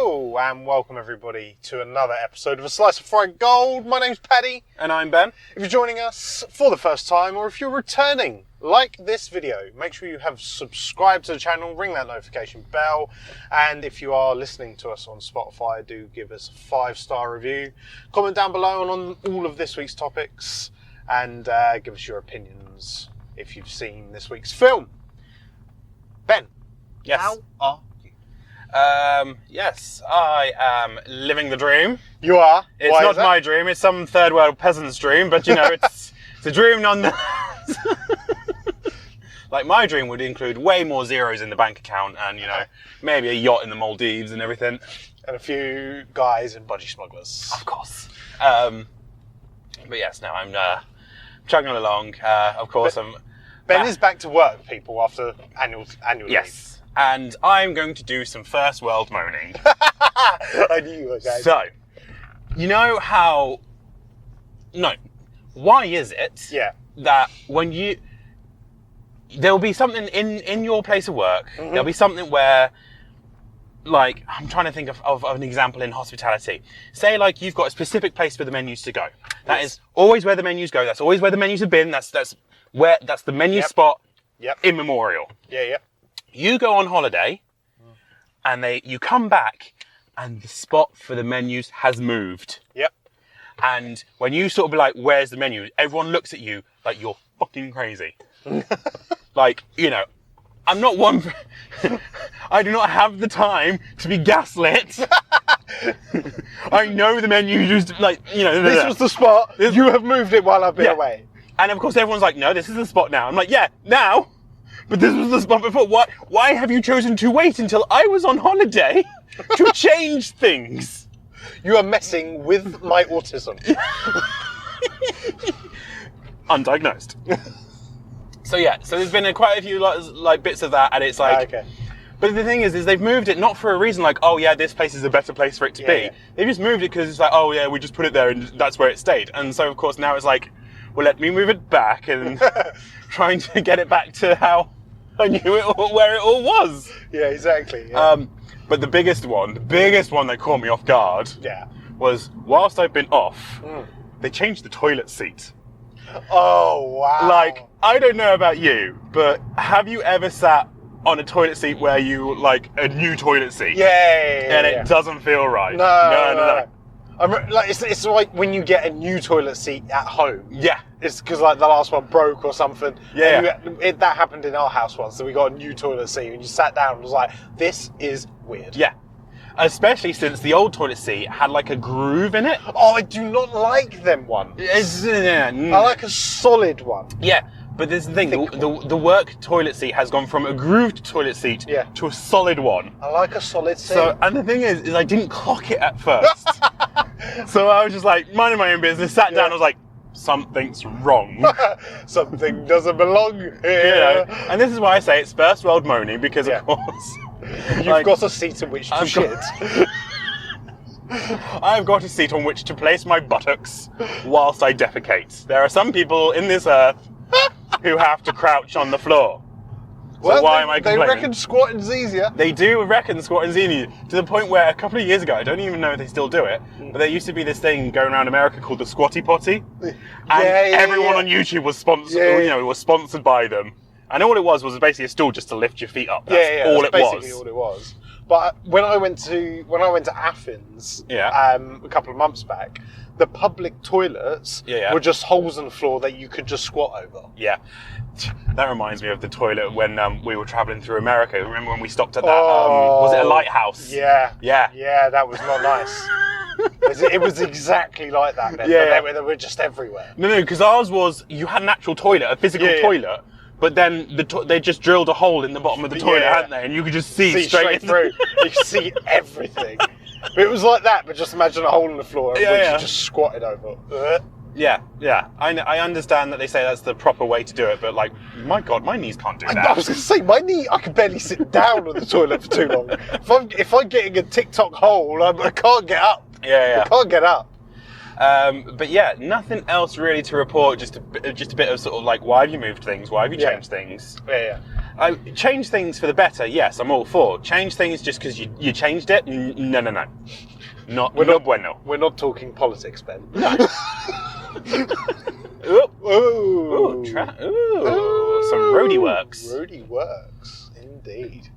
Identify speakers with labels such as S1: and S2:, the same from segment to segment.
S1: Hello and welcome everybody to another episode of A Slice of Fried Gold. My name's Paddy.
S2: And I'm Ben.
S1: If you're joining us for the first time or if you're returning, like this video, make sure you have subscribed to the channel, ring that notification bell, and if you are listening to us on Spotify, do give us a 5-star review. Comment down below on all of this week's topics and give us your opinions if you've seen this week's film. Ben,
S2: Yes.
S1: how are you?
S2: Yes, I am living the dream.
S1: You are?
S2: It's
S1: Why
S2: not
S1: is that?
S2: my dream, it's some third world peasant's dream, but you know, it's a dream nonetheless. Like, my dream would include way more zeros in the bank account and, you know, maybe a yacht in the Maldives and everything.
S1: And a few guys in budgie smugglers.
S2: Of course. But yes, no, I'm chugging along. Of course,
S1: Ben is back to work, people, after annual leave.
S2: Yes. And I'm going to do some first world moaning.
S1: I knew you were going.
S2: So, you know how... No. Why is it that when you... There'll be something in your place of work, there'll be something where, like, I'm trying to think of an example in hospitality. Say, like, you've got a specific place for the menus to go. That is always where the menus go. That's always where the menus have been. That's the menu spot immemorial.
S1: Yeah.
S2: You go on holiday, and you come back, and the spot for the menus has moved.
S1: Yep.
S2: And when you sort of be like, where's the menu? Everyone looks at you like you're fucking crazy. Like, you know, I'm not one... I do not have the time to be gaslit. I know the menu used, like, you know...
S1: This was the spot. You have moved it while I've been away.
S2: And of course everyone's like, no, this is the spot now. I'm like, yeah, now. But this was the spot before. Why have you chosen to wait until I was on holiday to change things?
S1: You are messing with my autism.
S2: Undiagnosed. So there's been quite a few like bits of that, and it's like...
S1: Okay.
S2: But the thing is they've moved it not for a reason like, oh yeah, this place is a better place for it to be.
S1: Yeah.
S2: They just moved it because it's like, oh yeah, we just put it there and that's where it stayed. And so of course now it's like, well, let me move it back and trying to get it back to how I knew where it all was.
S1: Yeah, exactly. Yeah.
S2: But the biggest one that caught me off guard was whilst I've been off, they changed the toilet seat.
S1: Oh, wow.
S2: Like, I don't know about you, but have you ever sat on a toilet seat where you, like, a new toilet seat?
S1: Yeah.
S2: And it doesn't feel right.
S1: No. Like, it's like when you get a new toilet seat at home.
S2: Yeah.
S1: It's because, like, the last one broke or something.
S2: Yeah.
S1: And that happened in our house once. So we got a new toilet seat and you sat down and was like, this is weird.
S2: Yeah. Especially since the old toilet seat had, like, a groove in it.
S1: Oh, I do not like them ones. I like a solid one.
S2: Yeah. But there's the thing, the work toilet seat has gone from a grooved toilet seat to a solid one.
S1: I like a solid seat.
S2: So, and the thing is I didn't clock it at first. So I was just like, minding my own business, sat down, I was like, something's wrong.
S1: Something doesn't belong here.
S2: You know? And this is why I say it's first world moaning, because of course...
S1: You've got a seat in which to shit.
S2: I've got a seat on which to place my buttocks whilst I defecate. There are some people in this earth who have to crouch on the floor. So why am I complaining?
S1: They reckon squatting's easier.
S2: They do reckon squatting's easier, to the point where a couple of years ago, I don't even know if they still do it, but there used to be this thing going around America called the Squatty Potty, and everyone on YouTube was sponsored by them. And all it was basically a stool just to lift your feet up. That's all it was.
S1: Basically all it was. But when I went to Athens a couple of months back, the public toilets were just holes in the floor that you could just squat over.
S2: Yeah. That reminds me of the toilet when we were travelling through America. Remember when we stopped at that, was it a lighthouse?
S1: Yeah.
S2: Yeah.
S1: Yeah, that was not nice. It was exactly like that then, but they were just everywhere.
S2: No, because ours was, you had an actual toilet, a physical toilet, but then they just drilled a hole in the bottom of the toilet, hadn't they? And you could just see straight
S1: through. You could see everything. But it was like that, but just imagine a hole in the floor which you just squatted over.
S2: Yeah. I understand that they say that's the proper way to do it, but like, my God, my knees can't do that.
S1: I was going to say, my knee, I could barely sit down on the toilet for too long. If I'm getting a TikTok hole, I can't get up. I can't get up.
S2: But yeah, nothing else really to report. Just a bit of sort of like, why have you moved things? Why have you changed things? Change things for the better, yes, I'm all for. Change things just because you changed it? No. Not bueno.
S1: We're not talking politics, Ben.
S2: No. Ooh, some roadie works.
S1: Roadie works, indeed.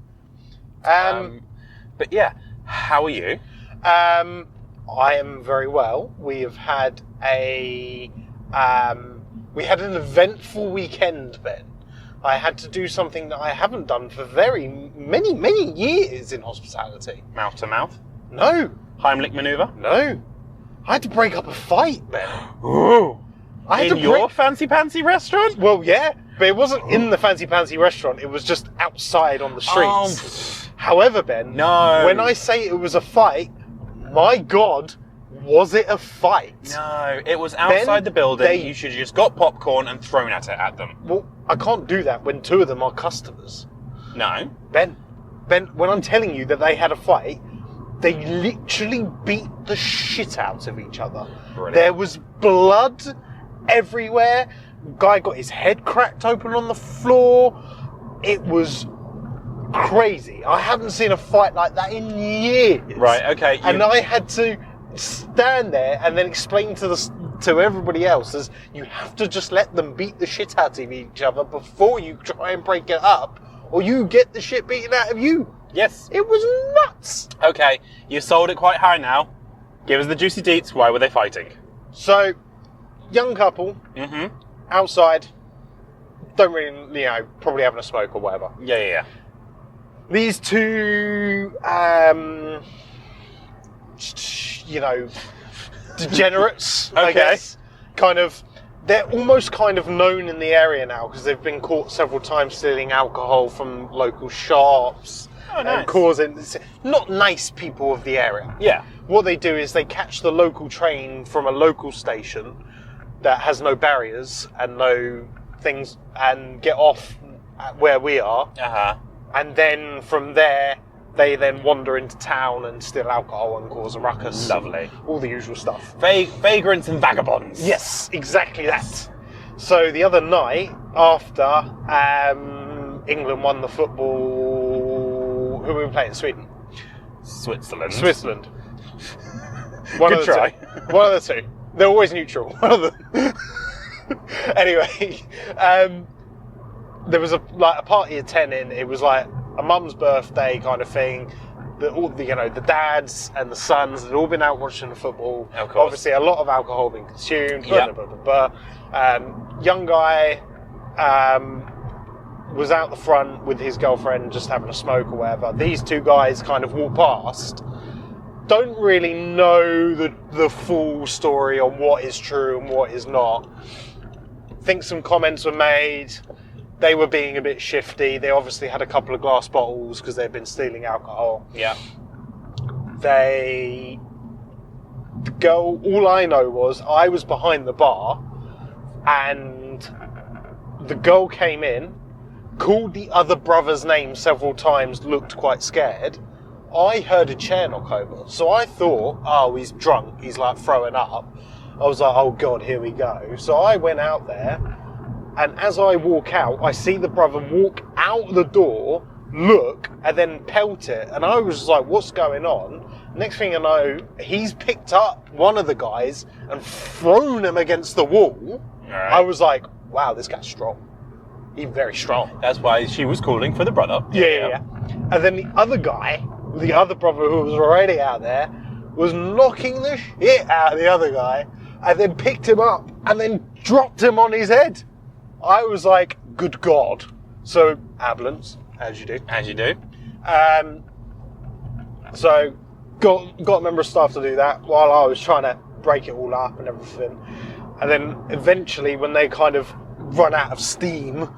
S2: But yeah, how are you?
S1: I am very well. We have had an eventful weekend, Ben. I had to do something that I haven't done for many years in hospitality.
S2: Mouth to mouth?
S1: No.
S2: Heimlich maneuver?
S1: No. I had to break up a fight, Ben.
S2: Ooh. In your fancy-pantsy restaurant?
S1: Well, yeah, but it wasn't in the fancy-pantsy restaurant. It was just outside on the streets. However, Ben, when I say it was a fight, my God, was it a fight?
S2: No, it was outside the building. You should have just got popcorn and thrown at them.
S1: Well, I can't do that when two of them are customers.
S2: No.
S1: Ben, when I'm telling you that they had a fight, they literally beat the shit out of each other.
S2: Brilliant.
S1: There was blood everywhere. Guy got his head cracked open on the floor. It was crazy. I haven't seen a fight like that in years.
S2: Right, okay.
S1: And I had to stand there and then explain to everybody else as you have to just let them beat the shit out of each other before you try and break it up, or you get the shit beaten out of you.
S2: Yes.
S1: It was nuts.
S2: Okay, you sold it quite high now. Give us the juicy deets. Why were they fighting?
S1: So, young couple, outside, don't really, probably having a smoke or whatever.
S2: Yeah.
S1: These two, degenerates, I guess. They're almost kind of known in the area now because they've been caught several times stealing alcohol from local shops.
S2: Oh, nice.
S1: And causing not nice people of the area.
S2: Yeah.
S1: What they do is they catch the local train from a local station that has no barriers and no things and get off at where we are.
S2: Uh-huh.
S1: And then from there, they then wander into town and steal alcohol and cause a ruckus.
S2: Lovely.
S1: All the usual stuff.
S2: Vagrants and vagabonds.
S1: Yes, exactly that. So the other night, after England won the football... Who were we playing? Sweden?
S2: Switzerland.
S1: Good
S2: try.
S1: One of the two. They're always neutral. One of them. Anyway, there was a party attending. It was like a mum's birthday kind of thing. The dads and the sons had all been out watching the football.
S2: Of course.
S1: Obviously, a lot of alcohol being consumed.
S2: Yeah.
S1: Blah, blah, blah, blah. Young guy was out the front with his girlfriend, just having a smoke or whatever. These two guys kind of walk past. Don't really know the full story on what is true and what is not. Think some comments were made. They were being a bit shifty. They obviously had a couple of glass bottles because they'd been stealing alcohol.
S2: Yeah.
S1: The girl, all I know was I was behind the bar and the girl came in, called the other brother's name several times, looked quite scared. I heard a chair knock over. So I thought, oh, he's drunk. He's like throwing up. I was like, oh God, here we go. So I went out there. And as I walk out, I see the brother walk out the door, look, and then pelt it. And I was like, what's going on? Next thing I know, he's picked up one of the guys and thrown him against the wall.
S2: Right.
S1: I was like, wow, this guy's strong. He's very strong.
S2: That's why she was calling for the brother.
S1: Yeah. And then the other guy, the other brother who was already out there, was knocking the shit out of the other guy and then picked him up and then dropped him on his head. I was like, good God. So, ambulance, as you do.
S2: As you do.
S1: So, got a member of staff to do that while I was trying to break it all up and everything. And then eventually, when they kind of run out of steam,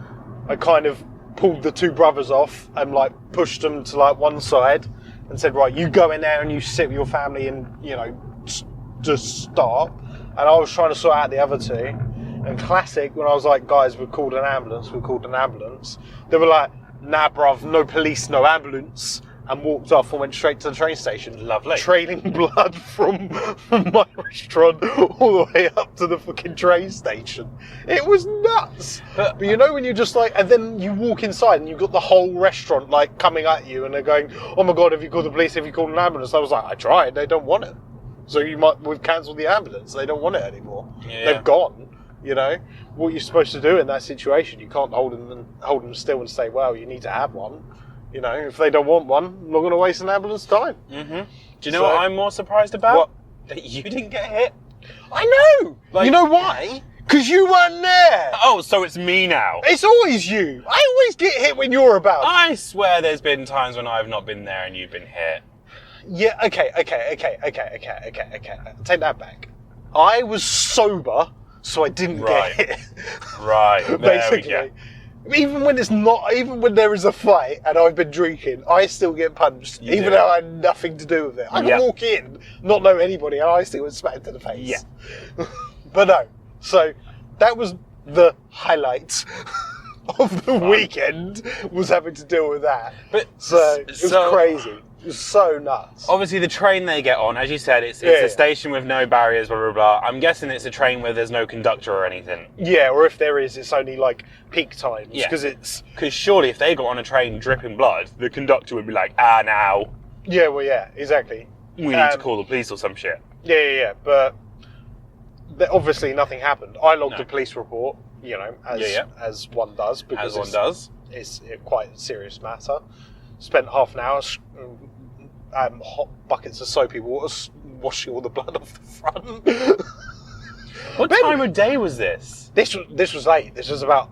S1: I kind of pulled the two brothers off and pushed them to one side and said, right, you go in there and you sit with your family and, just stop. And I was trying to sort out the other two. And classic, when I was like, guys, we've called an ambulance. They were like, nah, bruv, no police, no ambulance. and walked off and went straight to the train station.
S2: Lovely.
S1: Trailing blood from my restaurant all the way up to the fucking train station. It was nuts. But you know when you're just like, and then you walk inside and you've got the whole restaurant like coming at you and they're going, oh my God, have you called the police? Have you called an ambulance? I was like, I tried, they don't want it. So we've cancelled the ambulance. They don't want it anymore.
S2: Yeah.
S1: They've gone. You know what you're supposed to do in that situation. You can't hold them still and say, well, you need to have one. You know, if they don't want one, I'm not going to waste an ambulance time.
S2: Mm-hmm. Do you know what I'm more surprised about?
S1: What?
S2: That you didn't get hit.
S1: I know.
S2: Like,
S1: you know why? Because you weren't there.
S2: Oh, so it's me now.
S1: It's always you. I always get hit when you're about.
S2: I swear there's been times when I've not been there and you've been hit.
S1: Yeah, okay. Take that back. I was sober, so I didn't get hit.
S2: Right, there
S1: basically. Even when there is a fight and I've been drinking, I still get punched, even though I had nothing to do with it. I can walk in, not know anybody, and I still get smacked to the face.
S2: Yeah.
S1: But no. So that was the highlight of the weekend, was having to deal with that.
S2: But
S1: so it was crazy. It was so nuts.
S2: Obviously, the train they get on, as you said, it's a station with no barriers, blah, blah, blah. I'm guessing it's a train where there's no conductor or anything.
S1: Yeah, or if there is, it's only like peak times.
S2: Yeah.
S1: Because
S2: surely if they got on a train dripping blood, the conductor would be like, now.
S1: Yeah, well, yeah, exactly.
S2: We need to call the police or some shit.
S1: Yeah. But obviously nothing happened. I logged a police report, you know, as one does. Because It's quite a serious matter. Spent half an hour hot buckets of soapy water washing all the blood off the front.
S2: What time of day was this?
S1: This was late. This was about,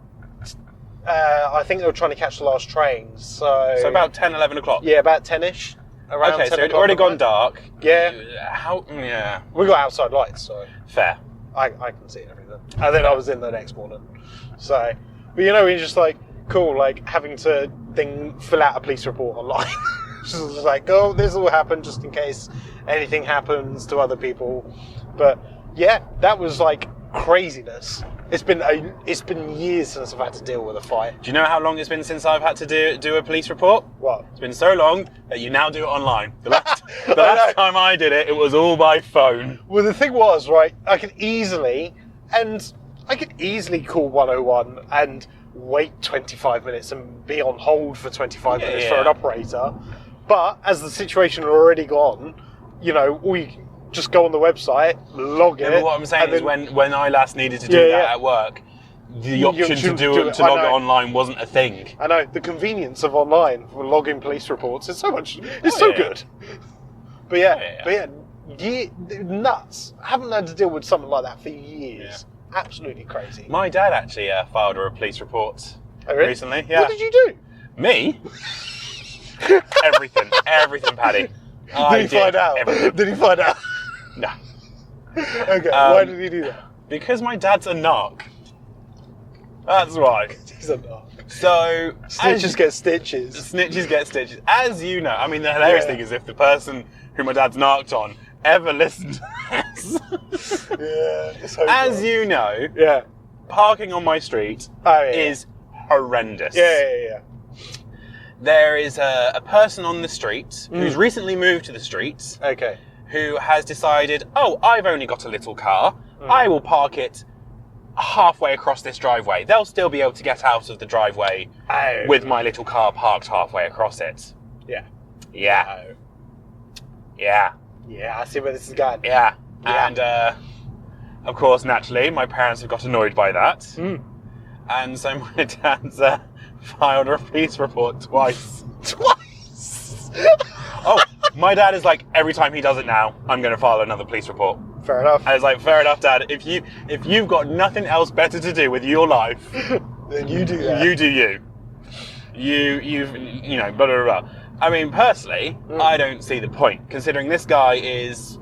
S1: I think they were trying to catch the last train. So
S2: about 10, 11 o'clock?
S1: Yeah, about 10ish. Around
S2: okay,
S1: 10
S2: so it'd already gone dark.
S1: Yeah.
S2: Yeah.
S1: We got outside lights, so.
S2: Fair.
S1: I can see everything. And then I was in the next morning. So, but you know, you're just like, cool, like having to fill out a police report online. Just like, oh, this will happen just in case anything happens to other people. But yeah, that was like craziness. It's been years since I've had to deal with a fight.
S2: Do you know how long it's been since I've had to do a police report?
S1: What?
S2: It's been so long that you now do it online. The last time I did it, it was all by phone.
S1: Well, the thing was, right, I could easily call 101 and wait 25 minutes and be on hold for 25 minutes for an operator. But as the situation had already gone, you know, we just go on the website, log it.
S2: But what I'm saying is when I last needed to do that at work, the option to log it online wasn't a thing.
S1: I know, the convenience of online for logging police reports is so good. But yeah, nuts. I haven't had to deal with something like that for years. Yeah. Absolutely crazy.
S2: My dad actually filed a police report recently. Yeah.
S1: What did you do?
S2: Me? Everything, Paddy.
S1: Did he find out?
S2: Everything.
S1: Did he find out?
S2: No.
S1: Okay, why did he do that?
S2: Because my dad's a narc. That's why.
S1: He's a narc.
S2: So
S1: snitches get stitches.
S2: Snitches get stitches. As you know, I mean, the hilarious thing is if the person who my dad's narked on ever listened to this. As you know, parking on my street is horrendous.
S1: Yeah.
S2: There is a person on the street who's recently moved to the street.
S1: Okay.
S2: Who has decided, I've only got a little car. I will park it halfway across this driveway. They'll still be able to get out of the driveway with my little car parked halfway across it.
S1: Yeah.
S2: Yeah. Yeah.
S1: Yeah, I see where this is going.
S2: Yeah. And, of course, naturally, my parents have got annoyed by that. And so my dad's filed a police report twice.
S1: Twice?
S2: My dad is like, every time he does it now, I'm going to file another police report.
S1: Fair enough.
S2: I was like, fair enough, Dad. If you've got nothing else better to do with your life,
S1: then you do that.
S2: You do you. You know, blah, blah, blah. I mean, personally, I don't see the point, considering this guy is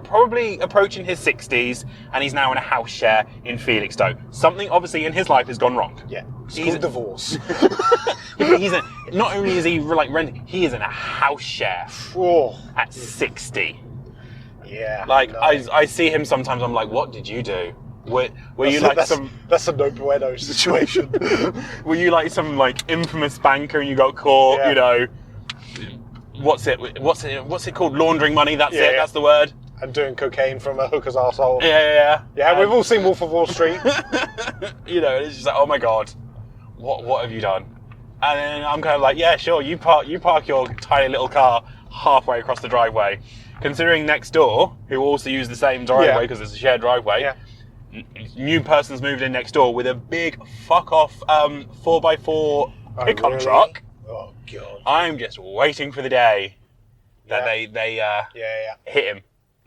S2: probably approaching his 60s, and he's now in a house share in Felixstowe. Something, obviously, in his life has gone wrong.
S1: Yeah. He's a divorce.
S2: Not only is he like renting, he is in a house share at 60.
S1: Yeah.
S2: Like, I see him sometimes, I'm like, what did you do? Were you like
S1: That's a no bueno situation.
S2: Were you like some like infamous banker and you got caught, you know, what's it called? Laundering money. That's
S1: Yeah,
S2: it.
S1: yeah.
S2: That's the word.
S1: And doing cocaine from a hooker's arsehole.
S2: Yeah.
S1: Yeah, we've all seen Wolf of Wall Street.
S2: You know, it's just like, oh my god, what have you done? And then I'm kind of like, yeah, sure. You park your tiny little car halfway across the driveway. Considering next door, who also use the same driveway because it's a shared driveway.
S1: Yeah.
S2: New person's moved in next door with a big fuck off 4x4 pickup
S1: really?
S2: truck.
S1: Oh god.
S2: I'm just waiting for the day that they hit him.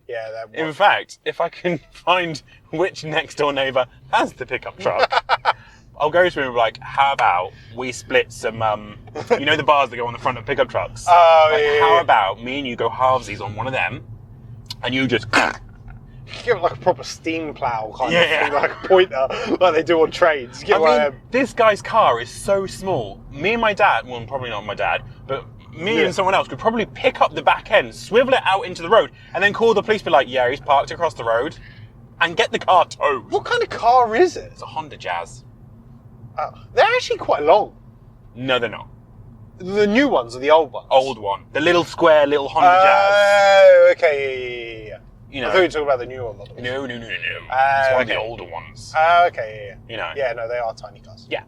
S1: Yeah, that
S2: In fact, if I can find which next door neighbour has the pickup truck, I'll go to him and be like, how about we split some, you know the bars that go on the front of pickup trucks?
S1: Oh,
S2: like,
S1: yeah.
S2: How about me and you go halvesies on one of them, and you just...
S1: Give it like a proper steam plow kind
S2: Yeah,
S1: of thing,
S2: yeah.
S1: like a pointer, like they do on trains. Get one of them.
S2: this guy's car is so small. Me and my dad, well, probably not my dad, but me and someone else could probably pick up the back end, swivel it out into the road, and then call the police, be like, yeah, he's parked across the road, and get the car towed.
S1: What kind of car is it?
S2: It's a Honda Jazz.
S1: Oh, they're actually quite long.
S2: No, they're not.
S1: The new ones or the old ones?
S2: Old one. The little square little Honda Jazz.
S1: Oh, okay, yeah.
S2: You
S1: I
S2: know.
S1: thought you were talking about the new one. By the way.
S2: No. It's one of the
S1: okay.
S2: older ones.
S1: Okay, yeah.
S2: You know.
S1: Yeah, no, they are tiny cars.
S2: Yeah.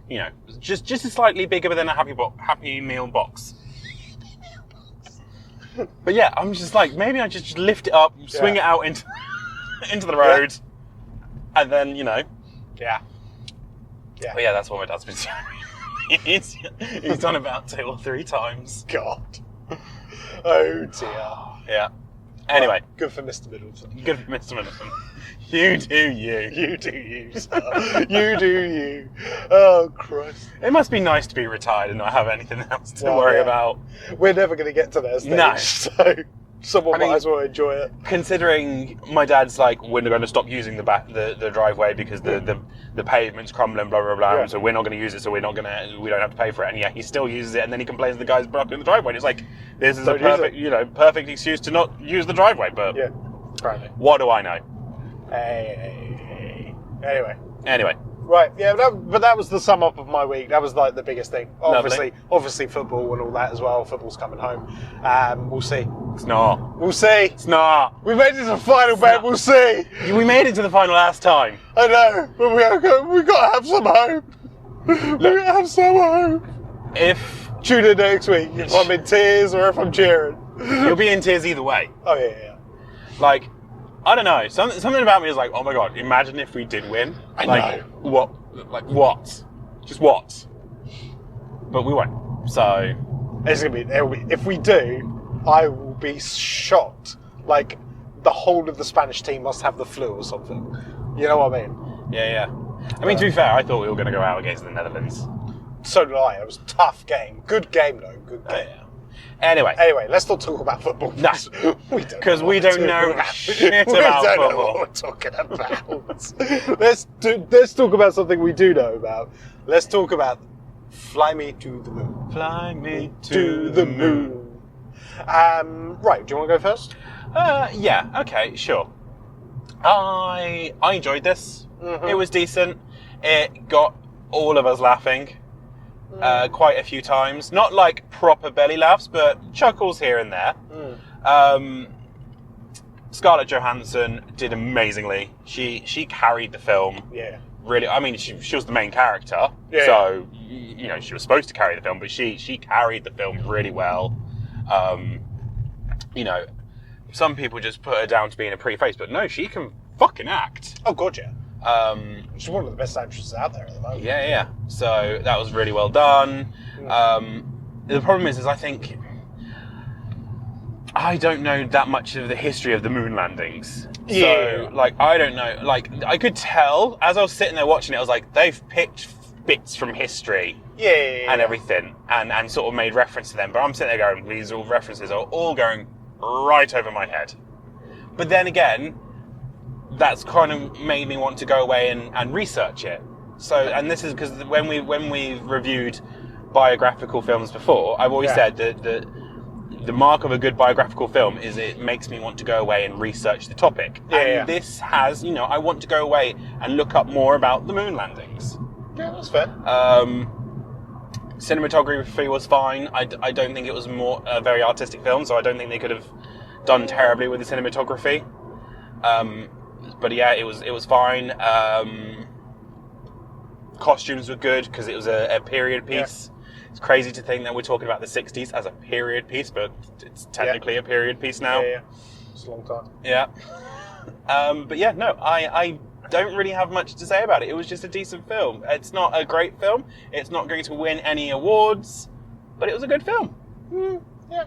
S2: You know, just a slightly bigger than a Happy Meal box. But yeah, I'm just like, maybe I just lift it up, swing it out into the road, and then, you know.
S1: Yeah. Yeah.
S2: But yeah, that's what my dad's been doing. he's done about 2 or 3 times.
S1: God. Oh dear.
S2: Yeah. Anyway.
S1: Well, good for Mr. Middleton.
S2: Good for Mr. Middleton. You do you.
S1: You do you, sir. You do you. Oh, Christ.
S2: It must be nice to be retired and not have anything else to worry about.
S1: We're never going to get to that stage.
S2: No.
S1: So someone might as well enjoy it.
S2: Considering my dad's like, we're going to stop using the driveway because the pavement's crumbling, blah blah blah.
S1: Yeah.
S2: So we're not going to use it. So we don't have to pay for it. And yeah, he still uses it. And then he complains the guy's blocking the driveway. And it's like, this is
S1: Don't
S2: a perfect excuse to not use the driveway. But
S1: Yeah. Apparently.
S2: what do I know?
S1: Hey.
S2: Anyway,
S1: Right, yeah, but that was the sum up of my week. That was like the biggest thing.
S2: Lovely.
S1: Obviously football and all that as well. Football's coming home. We'll see.
S2: it's not.
S1: We'll see.
S2: It's not.
S1: We made it to the final, babe. We'll see.
S2: We made it to the final last time.
S1: I know, but we got to have some hope. We got to have some hope.
S2: If
S1: Tune in next week if I'm in tears or if I'm cheering.
S2: you'll be in tears either way.
S1: Oh yeah.
S2: Like, I don't know. Something about me is like, oh my god, imagine if we did win.
S1: I
S2: like,
S1: know.
S2: What? Like, what? Just what? But we won't. So,
S1: It's gonna be. If we do, I will be shocked. Like the whole of the Spanish team must have the flu or something. You know what I mean?
S2: yeah. I mean, to be fair, I thought we were going to go out against the Netherlands.
S1: So did I. It was a tough game. Good game though. Good game.
S2: Anyway,
S1: Let's not talk about football.
S2: No.
S1: Because
S2: we don't know shit
S1: we
S2: about
S1: don't know
S2: football.
S1: what we're talking about. Let's talk about something we do know about. Let's talk about Fly Me to the Moon.
S2: Fly me
S1: To the moon. Right. Do you want to go first?
S2: Yeah. Okay. Sure. I enjoyed this.
S1: Mm-hmm.
S2: It was decent. It got all of us laughing quite a few times. Not like proper belly laughs, but chuckles here and there. Scarlett Johansson did amazingly. She carried the film.
S1: Yeah.
S2: Really, I mean, she was the main character,
S1: Yeah.
S2: so you know she was supposed to carry the film, but she carried the film really well. You know, some people just put her down to being a pretty face, but no, she can fucking act.
S1: Oh god, yeah. She's one of the best actresses out there at the moment.
S2: Yeah. So that was really well done. The problem is I think I don't know that much of the history of the moon landings.
S1: Yeah.
S2: So, like, I don't know. Like, I could tell as I was sitting there watching it, I was like, they've picked bits from history
S1: Yeah.
S2: and everything and sort of made reference to them. But I'm sitting there going, these all references are all going right over my head. But then again, that's kind of made me want to go away and research it. So, and this is because when we reviewed biographical films before, I've always said that the mark of a good biographical film is it makes me want to go away and research the topic. And this has, you know, I want to go away and look up more about the moon landings.
S1: Yeah, that's fair.
S2: Cinematography was fine. I don't think it was a very artistic film, so I don't think they could have done terribly with the cinematography. But yeah, it was fine. Costumes were good because it was a period piece. Yeah. It's crazy to think that we're talking about the 60s as a period piece, but it's technically a period piece now.
S1: Yeah. It's a long time.
S2: Yeah. But yeah, no, I don't really have much to say about it. It was just a decent film. It's not a great film. It's not going to win any awards, but it was a good film.
S1: Yeah.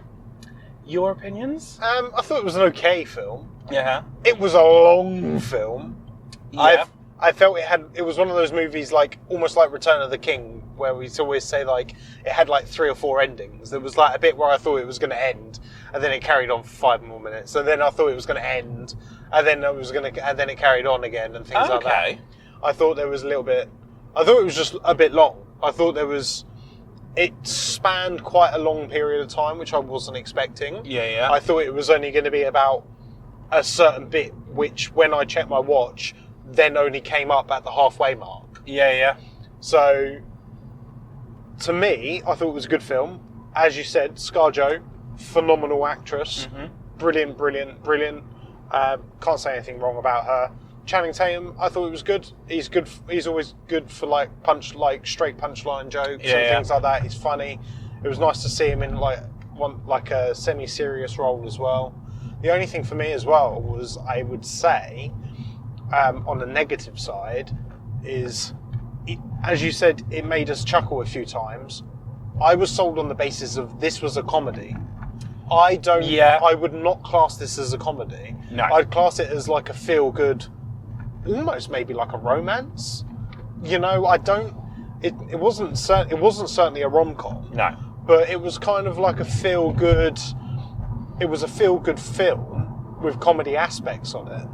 S2: Your opinions?
S1: I thought it was an okay film.
S2: Yeah.
S1: It was a long film.
S2: Yeah.
S1: I felt it was one of those movies like almost like Return of the King, where we always say like it had like 3 or 4 endings. There was like a bit where I thought it was going to end, and then it carried on for 5 more minutes, and then I thought it was going to end, and then it carried on again, and things like that. I thought there was a little bit. I thought it was just a bit long. I thought it spanned quite a long period of time, which I wasn't expecting.
S2: Yeah.
S1: I thought it was only going to be about a certain bit, which when I checked my watch, then only came up at the halfway mark.
S2: Yeah.
S1: So, to me, I thought it was a good film. As you said, ScarJo, phenomenal actress. Mm-hmm. Brilliant. Can't say anything wrong about her. Channing Tatum, I thought it was good. He's good. He's always good for straight punchline jokes and things like that. He's funny. It was nice to see him in like a semi-serious role as well. The only thing for me as well was, I would say, on the negative side, is, as you said, it made us chuckle a few times. I was sold on the basis of this was a comedy. I would not class this as a comedy.
S2: No.
S1: I'd class it as like a feel-good, almost maybe like a romance. You know, it wasn't certainly a rom-com.
S2: No.
S1: But it was kind of like a feel-good film with comedy aspects on it.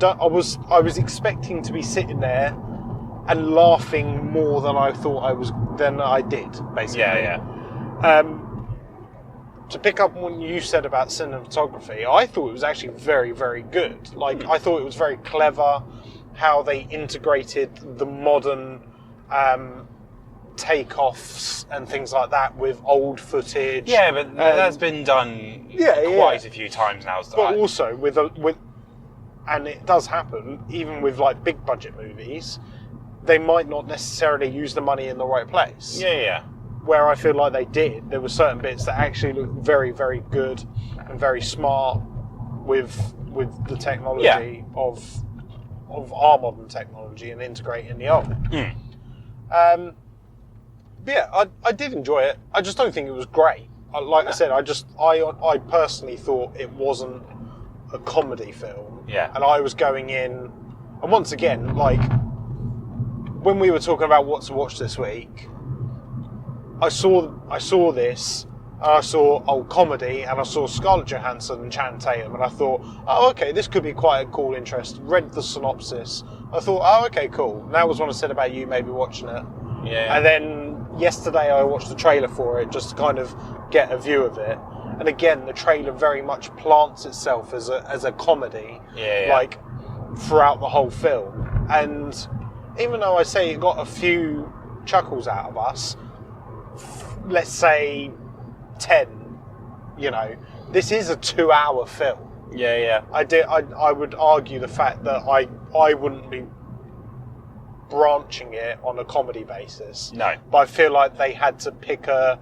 S1: I was expecting to be sitting there and laughing more than I did, basically.
S2: Yeah.
S1: To pick up on what you said about cinematography, I thought it was actually very, very good. I thought it was very clever how they integrated the modern takeoffs and things like that with old footage.
S2: Yeah, but that's been done quite a few times now. So
S1: but also with and it does happen even with like big budget movies, they might not necessarily use the money in the right place.
S2: Yeah.
S1: Where I feel like they did, there were certain bits that actually looked very, very good and very smart with the technology of our modern technology and integrating the old. I did enjoy it. I just don't think it was great. I said, I personally thought it wasn't a comedy film.
S2: Yeah.
S1: And I was going in, and once again, like when we were talking about what to watch this week, I saw this, and I saw comedy, and I saw Scarlett Johansson and Channing Tatum, and I thought, oh, okay, this could be quite a cool interest. Read the synopsis. I thought, oh, okay, cool. And that was what I said about you maybe watching it.
S2: Yeah.
S1: And then yesterday I watched the trailer for it just to kind of get a view of it. And again, the trailer very much plants itself as a comedy, like throughout the whole film. And even though I say it got a few chuckles out of us, let's say 10, this is a 2-hour film.
S2: Yeah.
S1: I would argue the fact that I wouldn't be branching it on a comedy basis.
S2: No.
S1: But I feel like they had to pick a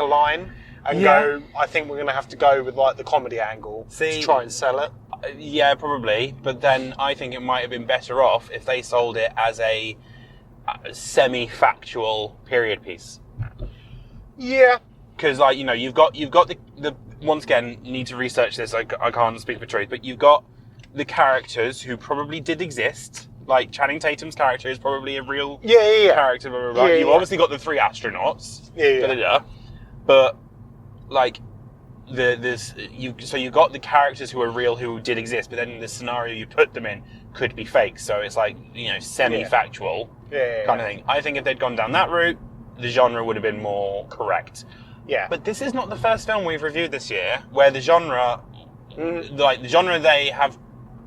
S1: line and go, I think we're going to have to go with like the comedy angle to try and sell it.
S2: Yeah, probably. But then I think it might have been better off if they sold it as a semi-factual period piece.
S1: Yeah.
S2: Because you've got the once again, need to research this. I can't speak for truth, but you've got the characters who probably did exist. Like Channing Tatum's character is probably a real character. Blah, blah, blah. You've obviously got the 3 astronauts. But like you've got the characters who are real who did exist, but then the scenario you put them in could be fake. So it's like semi-factual kind of thing. I think if they'd gone down that route, the genre would have been more correct.
S1: Yeah.
S2: But this is not the first film we've reviewed this year where the genre, the genre they have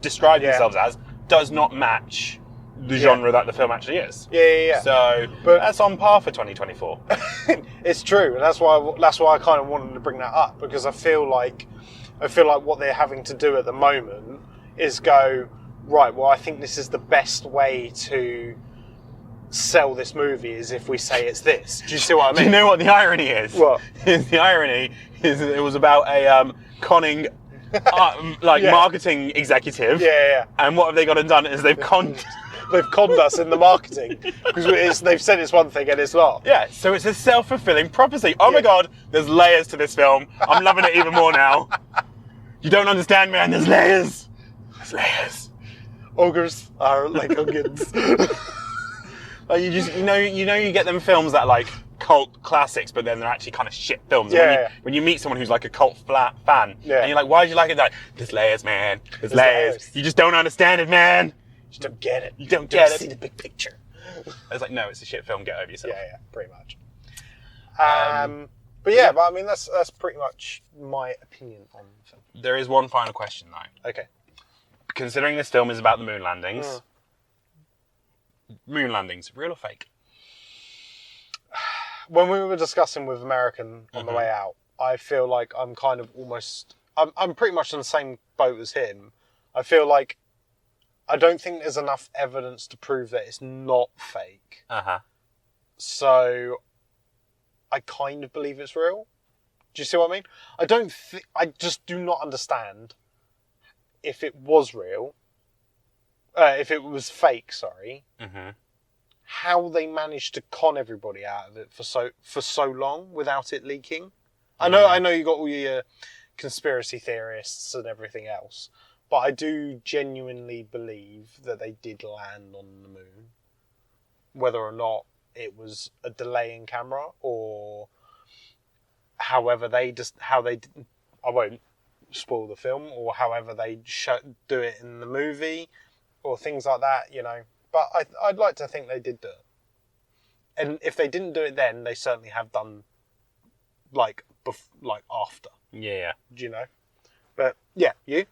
S2: described themselves as, does not match the genre that the film actually is.
S1: Yeah.
S2: So, but that's on par for 2024.
S1: It's true, and that's why I kind of wanted to bring that up, because I feel like what they're having to do at the moment is go, right, well, I think this is the best way to sell this movie is if we say it's this. Do you see what I mean?
S2: Do you know what the irony is?
S1: What?
S2: The irony is that it was about a conning marketing executive.
S1: Yeah.
S2: And what have they gone and done is they've conned...
S1: They've conned us in the marketing, because they've said it's one thing and it's not.
S2: Yeah, so it's a self-fulfilling prophecy. Oh my God, there's layers to this film. I'm loving it even more now. You don't understand, man. There's layers. There's layers.
S1: Ogres are like onions.
S2: Like you get them films that are like cult classics, but then they're actually kind of shit films.
S1: Yeah.
S2: When you meet someone who's like a cult fan, and you're like, why did you like it? Like, there's layers, man. There's layers. You just don't understand it, man.
S1: You just don't get it.
S2: You don't get it.
S1: See the big picture.
S2: I was like, no, it's a shit film. Get over yourself.
S1: Yeah, pretty much. But I mean, that's pretty much my opinion on the film.
S2: There is one final question though.
S1: Okay.
S2: Considering this film is about the moon landings, moon landings, real or fake?
S1: When we were discussing with American on the way out, I feel like I'm kind of I'm pretty much on the same boat as him. I feel like I don't think there's enough evidence to prove that it's not fake. So I kind of believe it's real. Do you see what I mean? I just do not understand if it was real, if it was fake, sorry, how they managed to con everybody out of it for so long without it leaking. I know you got all your conspiracy theorists and everything else, but I do genuinely believe that they did land on the moon, whether or not it was a delay in camera or however I won't spoil the film, or however they do it in the movie or things like that, But I'd like to think they did do it. And if they didn't do it then, they certainly have done after.
S2: Yeah.
S1: Do you know? But yeah, you?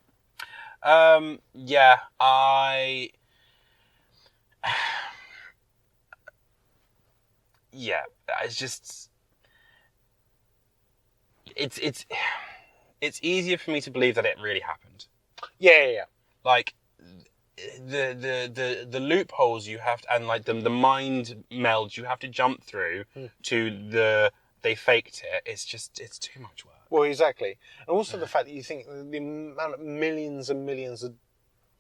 S2: It's just it's easier for me to believe that it really happened.
S1: Yeah.
S2: Like the loopholes you have to, and like the mind melds you have to jump through to they faked it. It's too much work.
S1: Well, exactly. And also the fact that you think the amount of millions and millions of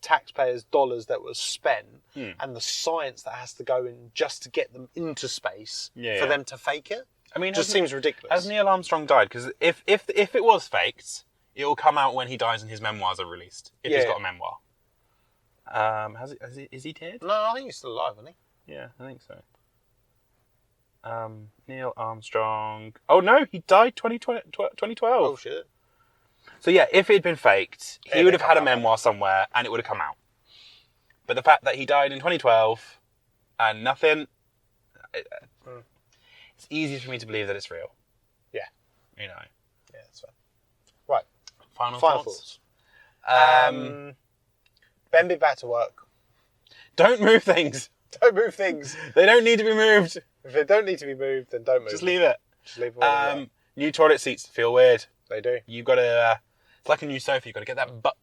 S1: taxpayers' dollars that was spent and the science that has to go in just to get them into space for them to fake it. I mean, it just seems ridiculous.
S2: Has Neil Armstrong died? Because if it was faked, it will come out when he dies and his memoirs are released. If he's got a memoir. Is he dead?
S1: No, I think he's still alive, isn't he?
S2: Yeah, I think so. Neil Armstrong. Oh no, he died 2012.
S1: Oh shit.
S2: So yeah, if it had been faked, he would have had a memoir somewhere and it would have come out. But the fact that he died in 2012 and nothing, it's easier for me to believe that it's real.
S1: Yeah.
S2: Yeah,
S1: that's fine. Right.
S2: Final thoughts.
S1: Ben, be back to work.
S2: Don't move things.
S1: Don't move things.
S2: They don't need to be moved.
S1: If they don't need to be moved, then don't move
S2: Just leave it.
S1: Just leave it.
S2: New toilet seats feel weird.
S1: They do.
S2: You've got to, it's like a new sofa, you've got to get that butt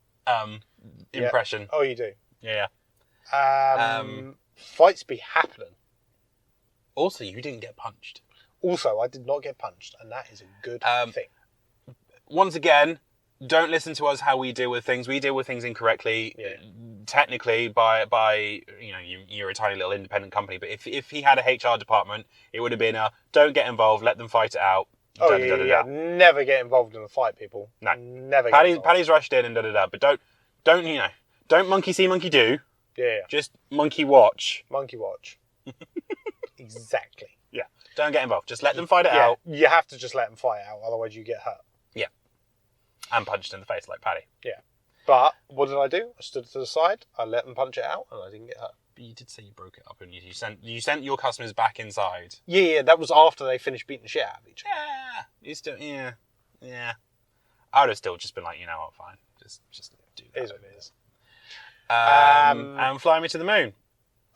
S2: impression.
S1: Oh, you do.
S2: Yeah.
S1: Fights be happening.
S2: Also, you didn't get punched.
S1: Also, I did not get punched, and that is a good thing.
S2: Once again, don't listen to us how we deal with things. We deal with things incorrectly, technically, by you're a tiny little independent company. But if he had a HR department, it would have been don't get involved, let them fight it out.
S1: Never get involved in a fight, people.
S2: No,
S1: never.
S2: Paddy's rushed in and But don't monkey see, monkey do.
S1: Yeah.
S2: Just monkey watch.
S1: Monkey watch. Exactly.
S2: Yeah. Don't get involved. Just let them fight it out.
S1: You have to just let them fight out, otherwise you get hurt.
S2: Yeah. And punched in the face like Paddy.
S1: Yeah. But what did I do? I stood to the side. I let them punch it out, and I didn't get hurt.
S2: But you did say you broke it up, and you sent your customers back inside.
S1: Yeah. That was after they finished beating the shit out of each other.
S2: Yeah. You still, yeah. I would have still just been like, you know what, fine. Just do that.
S1: It is what it is.
S2: And fly me to the moon.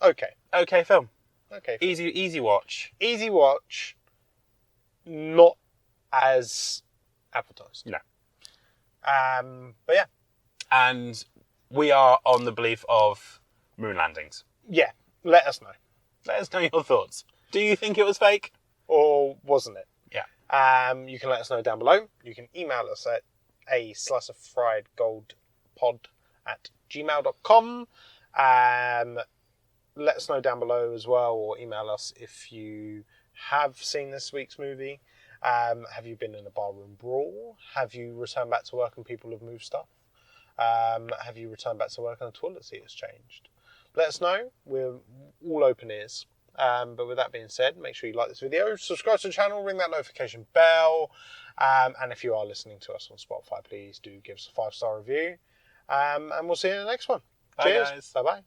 S1: Okay.
S2: Okay film.
S1: Okay.
S2: Easy watch.
S1: Easy watch. Not as advertised.
S2: No.
S1: But yeah.
S2: And we are on the belief of moon landings.
S1: Yeah. Let us know.
S2: Let us know your thoughts. Do you think it was fake?
S1: Or wasn't it?
S2: Yeah.
S1: You can let us know down below. You can email us at asliceoffriedgoldpod@gmail.com. Let us know down below as well, or email us if you have seen this week's movie. Have you been in a barroom brawl? Have you returned back to work and people have moved stuff? Have you returned back to work and the toilet seat has changed? Let us know. We're all open ears. But with that being said, make sure you like this video, subscribe to the channel, ring that notification bell. And if you are listening to us on Spotify, please do give us a 5-star review. And we'll see you in the next one.
S2: Bye,
S1: Cheers.
S2: guys.
S1: Bye-bye.